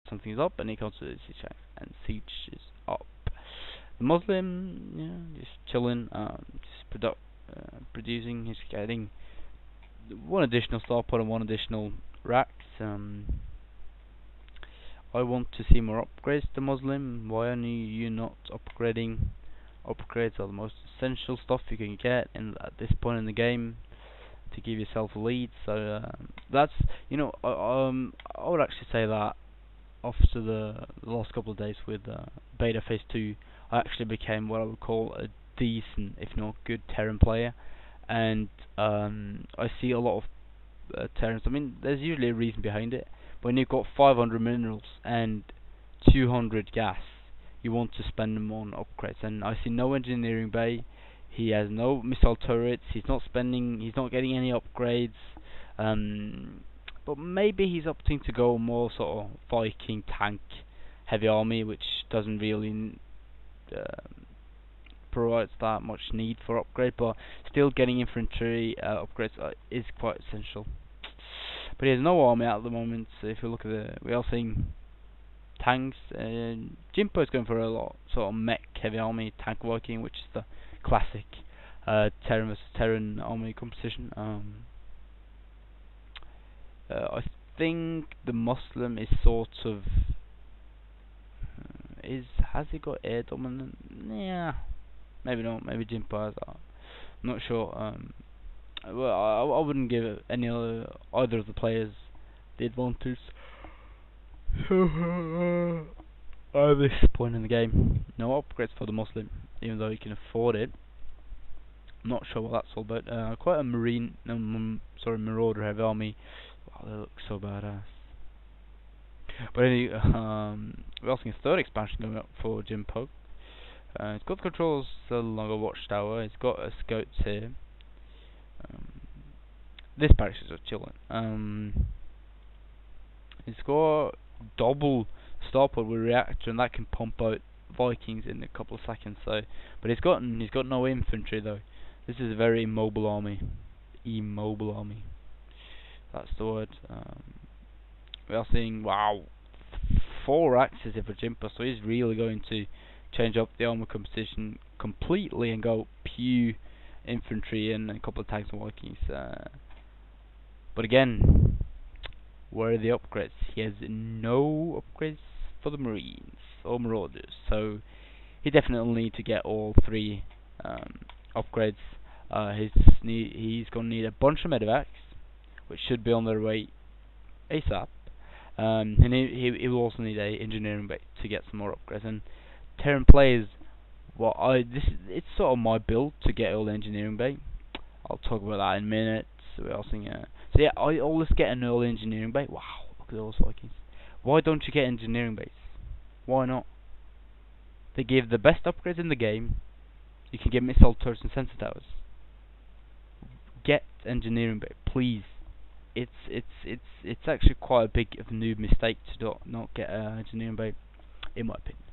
something's up, and he comes to the siege and sieges up. The Muslim, yeah, just chilling, producing. He's getting one additional star point and one additional racks. I want to see more upgrades to Muslim. Why are you not upgrading? Upgrades are the most essential stuff you can get at this point in the game to give yourself a lead. So that's, I would actually say that after the last couple of days with beta phase 2, I actually became what I would call a decent, if not good, Terran player. And I see a lot of Terrans. I mean, there's usually a reason behind it. When you've got 500 minerals and 200 gas, you want to spend them on upgrades. And I see no engineering bay. He has no missile turrets. He's not getting any upgrades. But maybe he's opting to go more sort of Viking tank heavy army, which doesn't really provides that much need for upgrade, but still getting infantry upgrades is quite essential. But he has no army at the moment. So if you look at we are seeing tanks. Jimpo is going for a lot sort of mech heavy army tank Viking, which is the classic Terran versus Terran army composition. I think DeMusliM is sort of has he got air dominant? Yeah, maybe not. Maybe Jimpo has. I'm not sure. Well, I wouldn't give either of the players the advantage. At this point in the game, no upgrades for DeMusliM, even though he can afford it. I'm not sure what that's all about. Quite a marauder heavy army. Wow, they look so badass. But anyway, we're also seeing a third expansion going up for Jimpo. It's got the controls along a watchtower. It's got a scouts here. This barracks is just chilling. It's got double starport with reactor, and that can pump out Vikings in a couple of seconds. So, but he's got no infantry though. This is a very immobile army. Immobile army. That's the word. We are seeing 4 axes here for Jimpo, so he's really going to change up the armor composition completely and go pew infantry and a couple of tanks and Vikings. But again, where are the upgrades? He has no upgrades for the Marines or Marauders, so he definitely will need to get all 3 upgrades. He's going to need a bunch of medevacs, which should be on their way ASAP. And he will also need a engineering base to get some more upgrades. And Terran players, it's sort of my build to get all the engineering base. I'll talk about that in minutes. We're also so yeah, I always get an early engineering base. Wow, look at those Vikings. Why don't you get engineering base? Why not? They give the best upgrades in the game. You can get missile turrets and sensor towers. Get engineering base, please. It's actually quite a big noob mistake to not get engineering bay, in my opinion.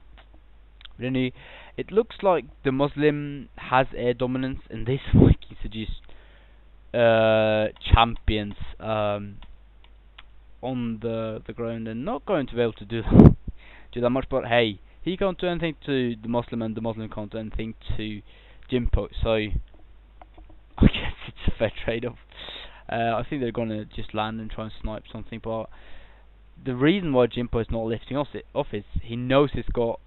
But anyway, it looks like DeMusliM has air dominance, and this Vikings are just champions on the ground, and not going to be able to do that much. But hey, he can't do anything to DeMusliM, and DeMusliM can't do anything to Jimpo. So I guess it's a fair trade-off. I think they're gonna just land and try and snipe something, but the reason why Jimpo is not lifting off is he knows he's got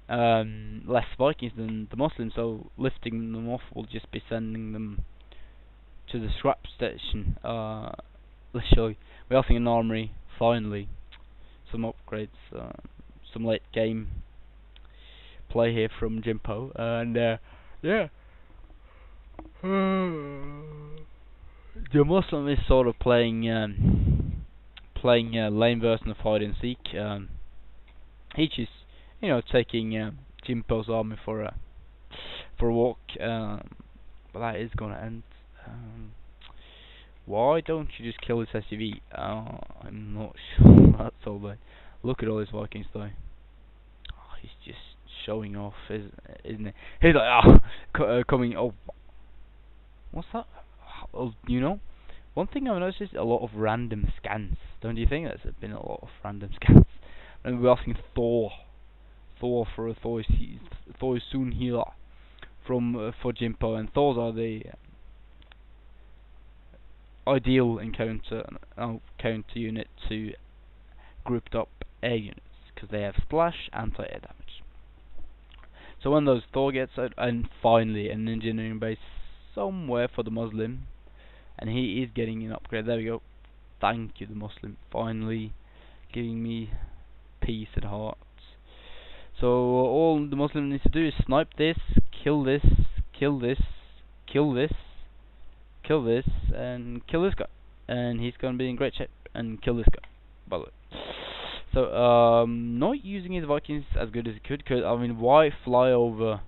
less Vikings than DeMusliM, so lifting them off will just be sending them to the scrap station. Let's show you. We are seeing an armory, finally. Some upgrades, some late game play here from Jimpo, and yeah. DeMusliM is sort of playing lane version of hide and seek. He's just, taking Jimpo's army for a walk. But that is gonna end. Why don't you just kill this SUV? I'm not sure. That's all right. Look at all these Vikings though. Oh, he's just showing off, isn't it? He's like coming. Oh, what's that? One thing I've noticed is a lot of random scans. Don't you think there's been a lot of random scans? and we're asking Thor for a Thor is soon here from for Jimpo, and Thors are the ideal counter unit to grouped up air units, because they have splash, anti-air damage. So when those Thor gets out, and finally an engineering base somewhere for DeMusliM, and he is getting an upgrade. There we go. Thank you, DeMusliM, finally giving me peace and heart. So all DeMusliM needs to do is snipe this, kill this, kill this, kill this, kill this, and kill this guy, and he's gonna be in great shape. And kill this guy, by the way. So not using his Vikings as good as he could, because I mean, why fly over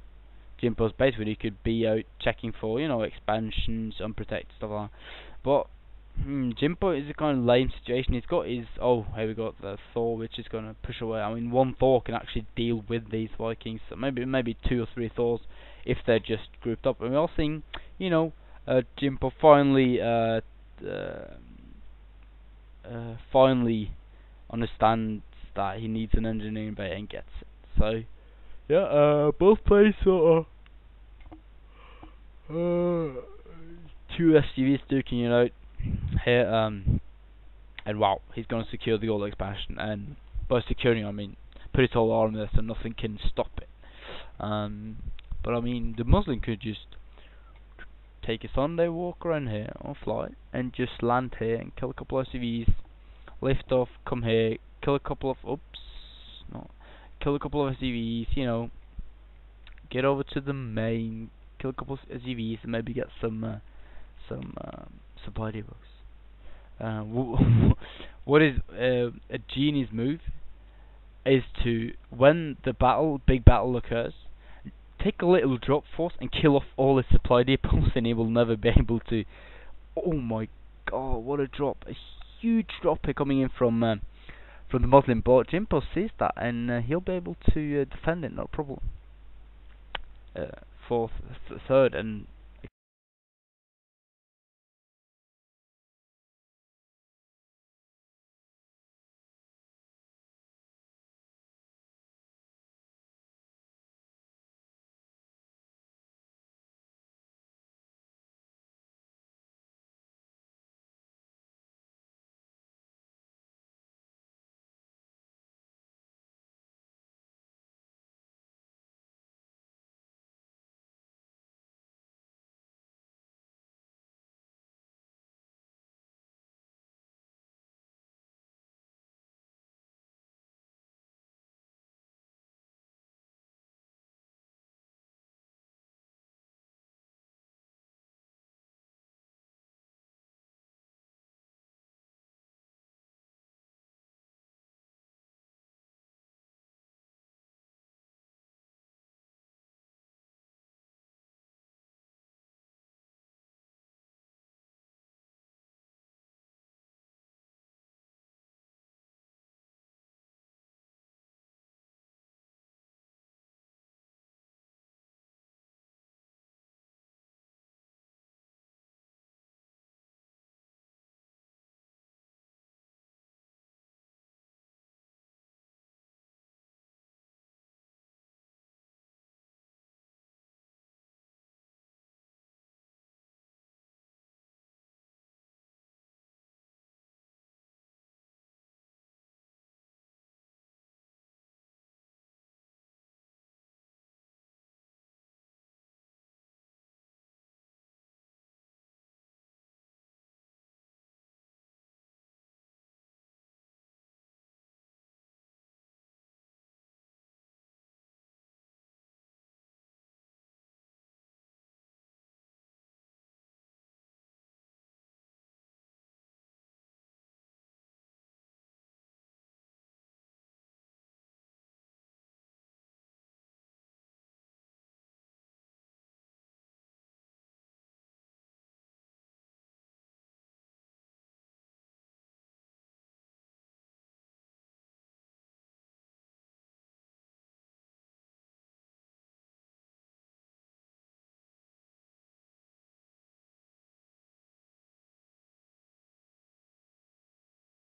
Jimpo's base when he could be out checking for, you know, expansions, unprotected stuff like that. But Jimpo is a kind of lame situation. He's got his, oh, here we got the Thor, which is going to push away. I mean, one Thor can actually deal with these Vikings, so maybe 2 or 3 Thors if they're just grouped up. And we're all seeing, you know, Jimpo finally understands that he needs an engineering bay and gets it. So yeah, both players sort of 2 SUVs duking it out here, and wow, he's gonna secure the gold expansion, and by securing I mean put his whole army there so nothing can stop it. But I mean, DeMusliM could just take a Sunday walk around here or fly and just land here and kill a couple of SUVs, lift off, come here, kill a couple of kill a couple of SUVs, you know, get over to the main, kill a couple of SUVs, and maybe get some supply depots. What is a genius move is to, when the big battle occurs, take a little drop force and kill off all the supply depots, and he will never be able to. Oh my god, what a drop! A huge drop here coming in from the Muslim bot. Jimpo sees that, and he'll be able to defend it, no problem. Third, and